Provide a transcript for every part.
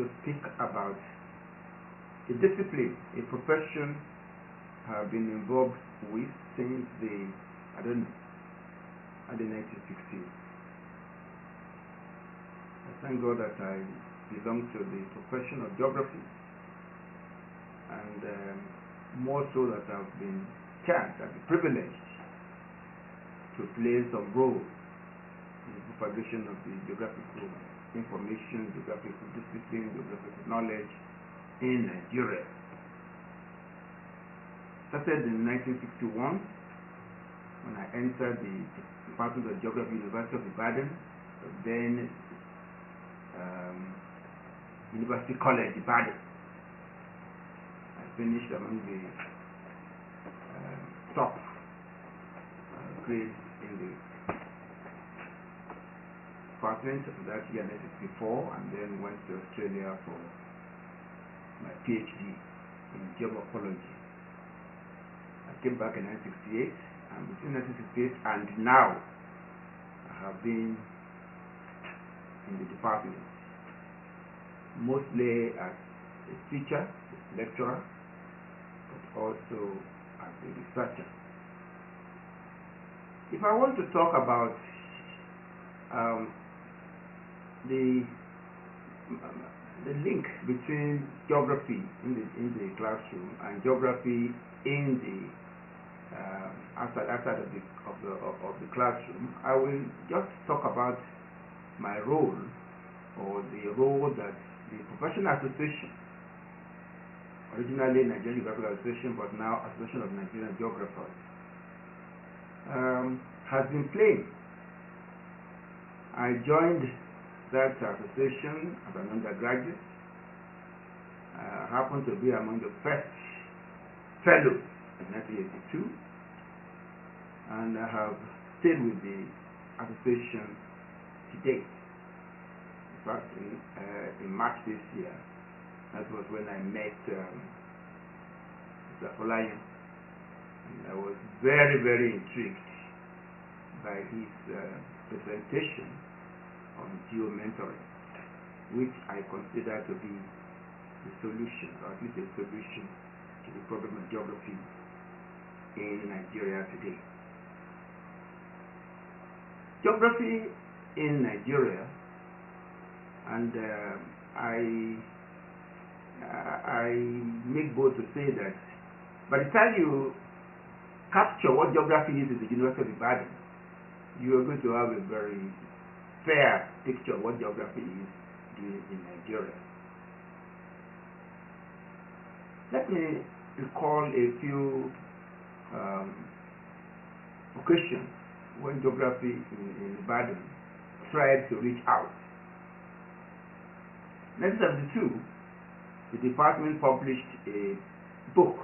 to speak about a discipline, a profession I have been involved with since the 1960s. I thank God that I belong to the profession of geography, and more so that I've been privileged to play some role in the propagation of the geographical information, geographical discipline, geographical knowledge in Nigeria. Started in 1961 when I entered the Department of Geography, University of Ibadan, then University College Ibadan. I finished among the top grades in the department of that year, 1964, and then went to Australia for my PhD in geomorphology. I came back in 1968, and between 1968 and now, I have been in the department, mostly as a teacher, lecturer, but also as a researcher. If I want to talk about the link between geography in the classroom and geography in the outside of the classroom, I will just talk about my role, or the role that the professional association, originally Nigerian Geographical Association but now Association of Nigerian Geographers, has been playing. I joined that association as an undergraduate. I happened to be among the first fellows in 1982, and I have stayed with the association to date. In fact, in March this year, that was when I met Mr. Folayan, and I was very, very intrigued by his presentation on geomentoring, which I consider to be the solution, or at least a solution to the problem of geography in Nigeria today. Geography in Nigeria, and I make bold to say that by the time you capture what geography is at the University of Ibadan, you are going to have a very fair picture of what geography is doing in Nigeria. Let me recall a few occasions when geography in Ibadan tried to reach out. In 1972, the department published a book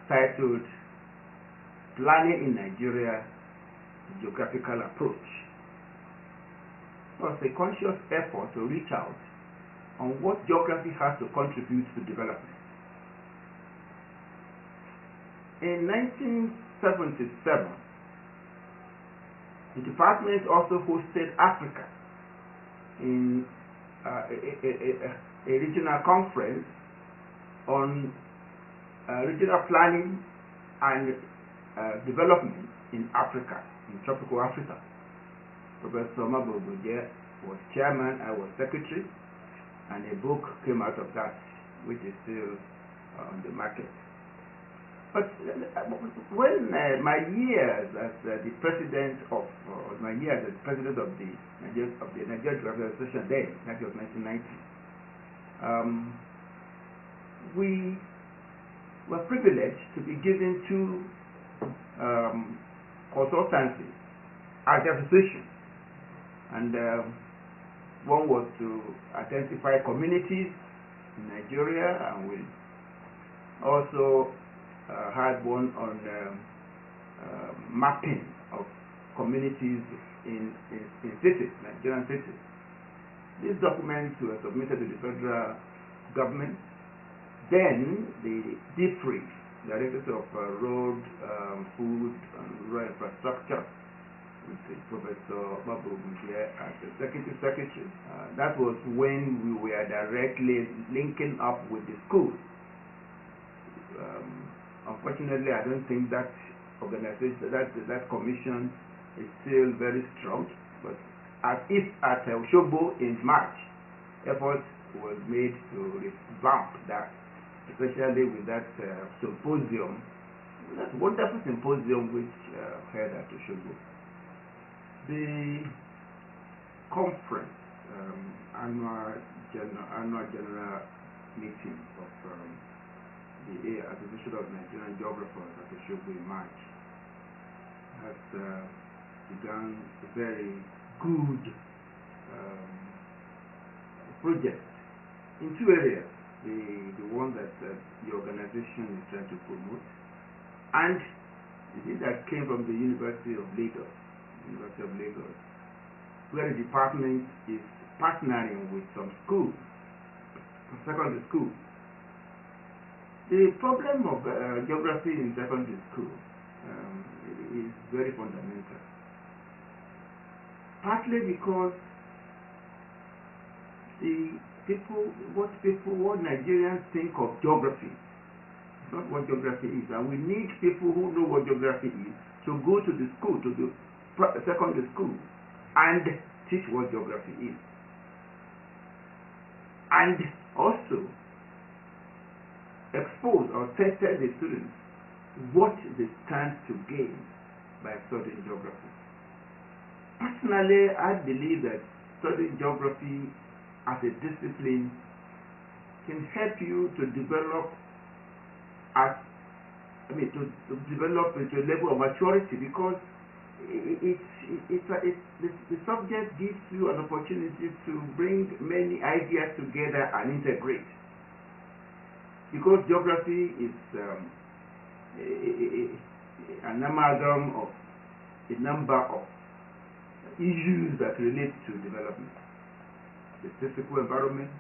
titled Planning in Nigeria, a Geographical Approach. It was a conscious effort to reach out on what geography has to contribute to development. In 1977, the department also hosted Africa in a regional conference on regional planning and development in Africa, in tropical Africa. Professor Mabogoje was chairman, I was secretary, and a book came out of that, which is still on the market. But when my years as the president of the Nigerian Geographical Association, then that was 1990, we were privileged to be given two consultancies as the association, and one was to identify communities in Nigeria, and we also had one on mapping of communities in cities, Nigerian cities. These documents were submitted to the federal government. Then the DPRI, Director of Road, Food and Rural Infrastructure, with Professor Babu here as Executive Secretary. That was when we were directly linking up with the schools. Unfortunately, I don't think that organization, that commission is still very strong. But at Osogbo in March, efforts was made to revamp that, especially with that symposium, that wonderful symposium which held at Osogbo. The conference, annual general meeting of the Association of Nigerian Geographers at Osogbo in March has begun a very good project in two areas. The one that the organization is trying to promote, and that came from the University of Lagos, where the department is partnering with some schools, secondary schools. The problem of geography in secondary school is very fundamental, partly because what Nigerians think of geography is not what geography is, and we need people who know what geography is to go to the school, to the secondary school, and teach what geography is, and also expose or tell the students what they stand to gain by studying geography. Personally, I believe that studying geography as a discipline can help you to develop to develop into a level of maturity, because the subject gives you an opportunity to bring many ideas together and integrate. Because geography is an amalgam of a number of issues that relate to development. The physical environment,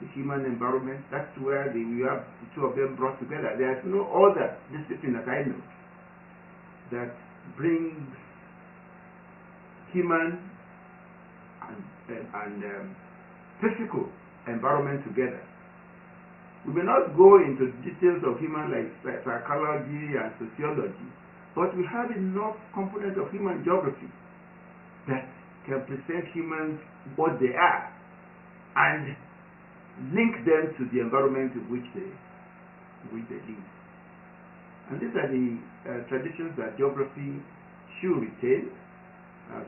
the human environment, that's where we have the two of them brought together. There's no other discipline that I know that brings human and physical environment together. We may not go into details of human like psychology and sociology, but we have enough components of human geography that can present humans what they are and link them to the environment in which they live. And these are the traditions that geography should retain.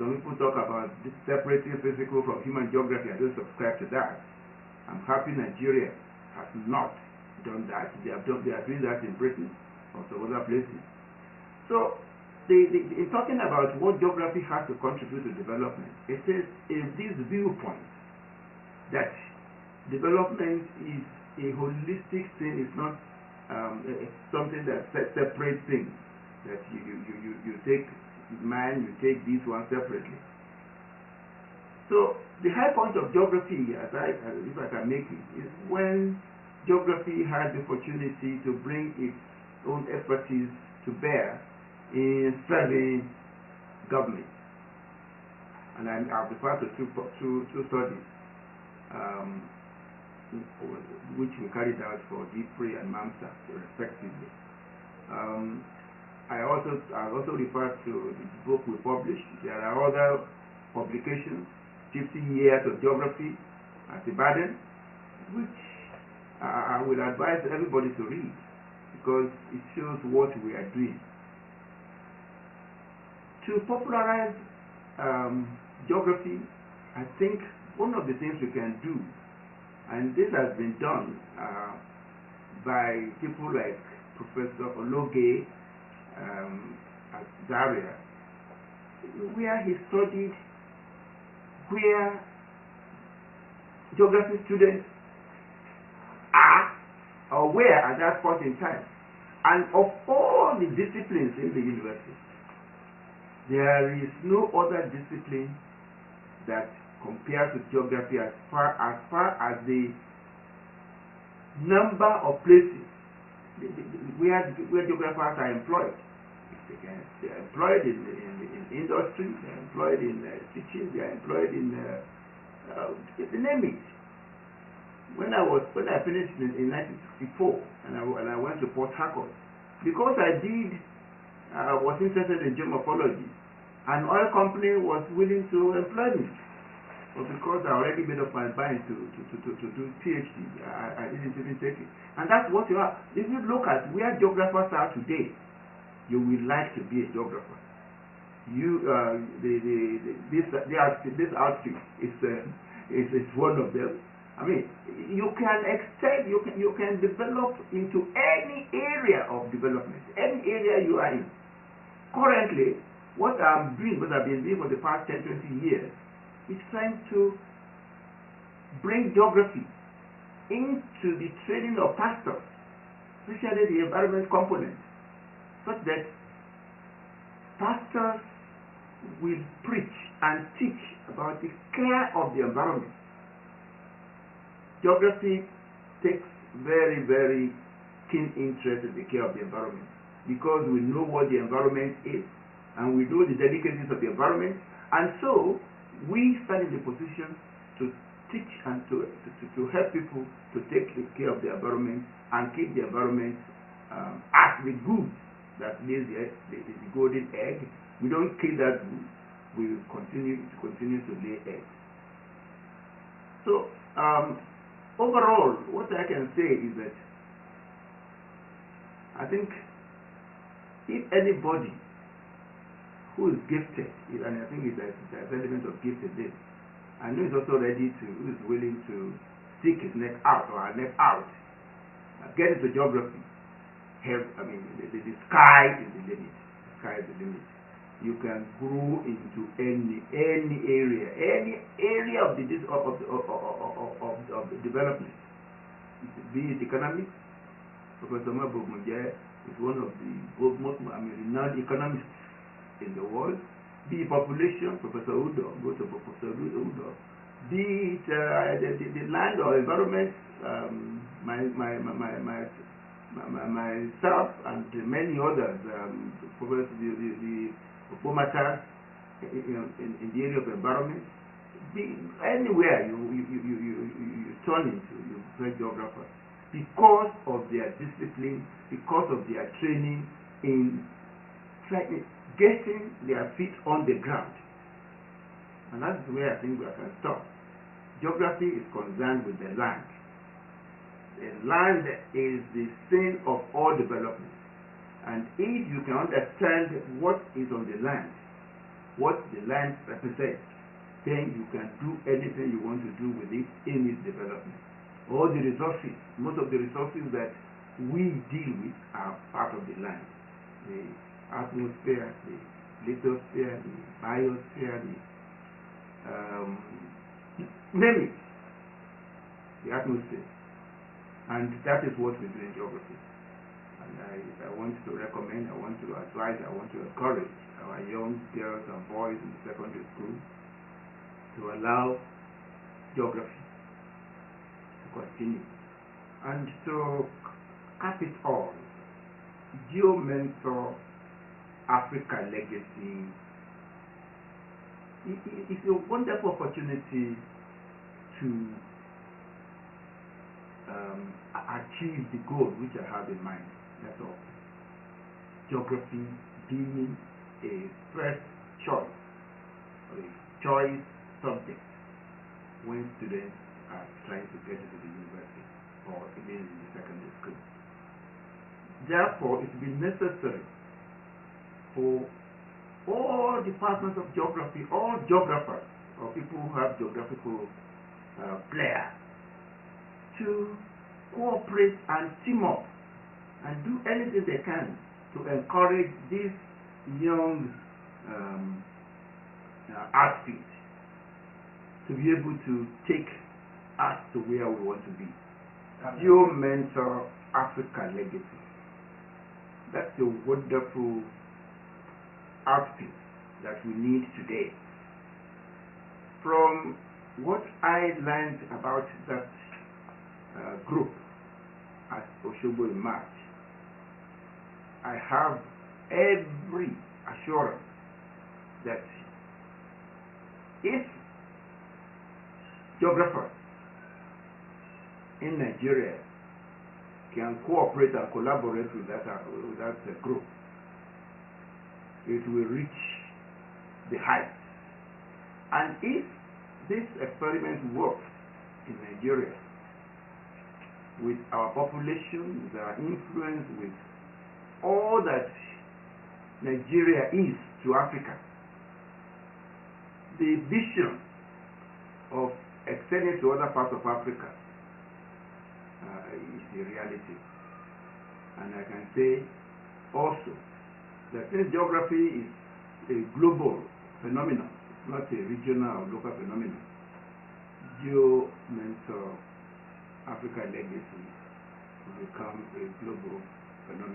Some people talk about separating physical from human geography. I don't subscribe to that. I'm happy Nigeria has not done that. They are doing that in Britain or some other places. So, in talking about what geography has to contribute to development, it says in this viewpoint that development is a holistic thing. It's not something that separates things. That you take man, you take this one separately. So the high point of geography, if I can make it, is when geography has the opportunity to bring its own expertise to bear in serving government. And I've referred to two studies which we carried out for DPRI and MAMSA respectively. I also referred to the book we published. There are other publications, 50 years of geography at Ibadan, which I will advise everybody to read, because it shows what we are doing. To popularize geography, I think one of the things we can do, and this has been done by people like Professor Ologe at Zaria, where he studied where geography students are or were at that point in time. And of all the disciplines in the university, there is no other discipline that compares with geography as far as the number of places where geographers are employed. They are employed in industry, they are employed in teaching, they are employed in name it. When I finished in 1964 and I went to Port Harcourt, because I was interested in geomorphology, an oil company was willing to employ me. But because I already made up my mind to do PhD, I didn't even take it. And that's what you are. If you look at where geographers are today, you will like to be a geographer. This outfit is one of them. I mean, you can extend, you can develop into any area of development, any area you are in. Currently, what I've been doing for the past 10, 20 years is trying to bring geography into the training of pastors, especially the environment component, such that pastors will preach and teach about the care of the environment. Geography takes very, very keen interest in the care of the environment because we know what the environment is and we know the delicacies of the environment, and so we stand in the position to teach and to help people to take care of the environment and keep the environment as the good that lays the golden egg. We don't kill that good. We will continue to lay eggs. So overall, what I can say is that I think if anybody who is gifted, and I think there's an element of giftedness, I know he's also ready to, who is willing to stick his neck out or her neck out, get into geography. The sky is the limit. The sky is the limit. You can grow into any area of the development. Be it economics. Professor Adetoye is one of the most renowned economists in the world. Be it population, Professor Udo, go to Professor Udo. Be it the land or environment, myself and many others, Professor the matters in the area of environment. Anywhere you turn into, you become geographers because of their discipline, because of their training in getting their feet on the ground. And that's where I think we can stop. Geography is concerned with the land. The land is the scene of all development. And if you can understand what is on the land, what the land represents, then you can do anything you want to do with it in its development. All the resources, most of the resources that we deal with are part of the land. The atmosphere, the lithosphere, the biosphere, name it, the atmosphere. And that is what we do in geography. And I want to recommend, I want to advise, I want to encourage our young girls and boys in the secondary school to allow geography to continue. And to cap it all, GeoMentor Africa Legacy is a wonderful opportunity to achieve the goal which I have in mind. That's all. Geography being a first choice, or a choice subject when students are trying to get into the university or even in the secondary school. Therefore, it will be necessary for all departments of geography, all geographers, or people who have geographical flair, to cooperate and team up and do anything they can to encourage these young outfit to be able to take us to where we want to be. GeoMentor Africa Legacy. That's a wonderful outfit that we need today. From what I learned about that group at Osogbo in March, I have every assurance that if geographers in Nigeria can cooperate and collaborate with that group, it will reach the height. And if this experiment works in Nigeria, with our population, with our influence, with all that Nigeria is to Africa, the vision of extending to other parts of Africa is a reality. And I can say also that since geography is a global phenomenon, not a regional or local phenomenon, Geo-Mentor Africa Legacy will become a global phenomenon.